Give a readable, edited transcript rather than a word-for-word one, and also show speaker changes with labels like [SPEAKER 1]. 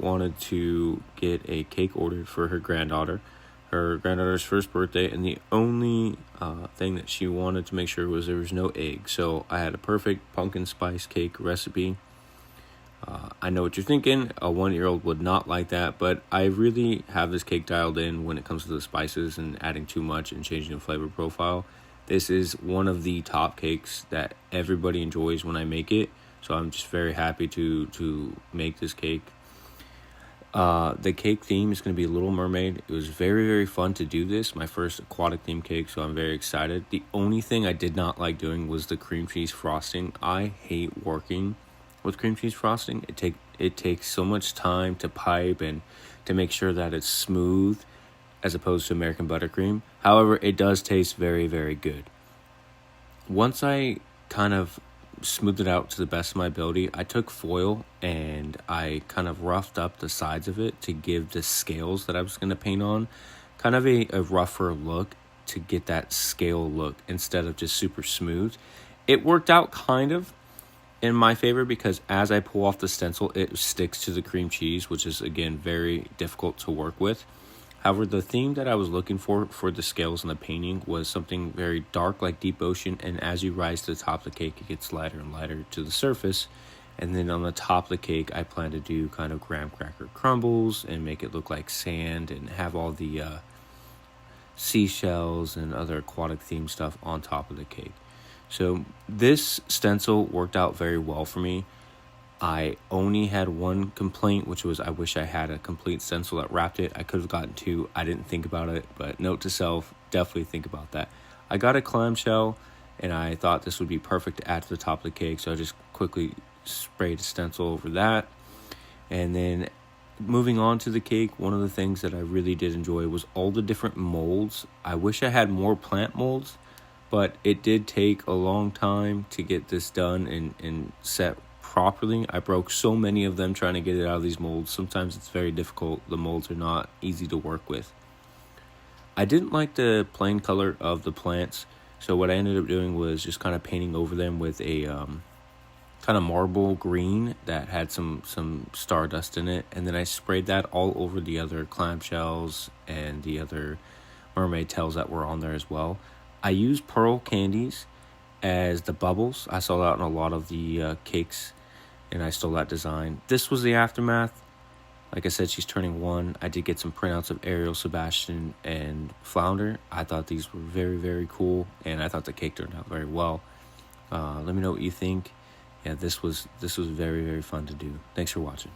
[SPEAKER 1] wanted to get a cake ordered for her granddaughter's first birthday, and the only thing that she wanted to make sure was there was no egg. So I had a perfect pumpkin spice cake recipe. I know what you're thinking, a 1-year-old would not like that, but I really have this cake dialed in when it comes to the spices and adding too much and changing the flavor profile. This is one of the top cakes that everybody enjoys when I make it, so I'm just very happy to make this cake. The cake theme is going to be Little Mermaid. It was very, very fun to do this, my first aquatic theme cake, so I'm very excited. The only thing I did not like doing was the cream cheese frosting. I hate working with cream cheese frosting. It takes so much time to pipe and to make sure that it's smooth as opposed to American buttercream. However, it does taste very, very good. Once I kind of smoothed it out to the best of my ability, I took foil and I kind of roughed up the sides of it to give the scales that I was going to paint on kind of a rougher look, to get that scale look instead of just super smooth. It worked out kind of in my favor because as I pull off the stencil, it sticks to the cream cheese, which is, again, very difficult to work with. However, the theme that I was looking for the scales and the painting was something very dark, like deep ocean, and as you rise to the top of the cake, it gets lighter and lighter to the surface. And then on the top of the cake, I plan to do kind of graham cracker crumbles and make it look like sand and have all the seashells and other aquatic theme stuff on top of the cake. So this stencil worked out very well for me. I only had one complaint, which was I wish I had a complete stencil that wrapped it. I could have gotten two. I didn't think about it, but note to self, definitely think about that. I got a clamshell, and I thought this would be perfect to add to the top of the cake, so I just quickly sprayed a stencil over that. And then moving on to the cake, one of the things that I really did enjoy was all the different molds. I wish I had more plant molds, but it did take a long time to get this done and set properly. I broke so many of them trying to get it out of these molds. Sometimes it's very difficult. The molds are not easy to work with. I didn't like the plain color of the plants, so what I ended up doing was just kind of painting over them with a kind of marble green that had some stardust in it, and then I sprayed that all over the other clamshells and the other mermaid tails that were on there as well. I used pearl candies as the bubbles. I saw that in a lot of the cakes, and I stole that design. This was the aftermath. Like I said, she's turning 1. I did get some printouts of Ariel, Sebastian, and Flounder. I thought these were very, very cool, and I thought the cake turned out very well. Let me know what you think. Yeah, this was very, very fun to do. Thanks for watching.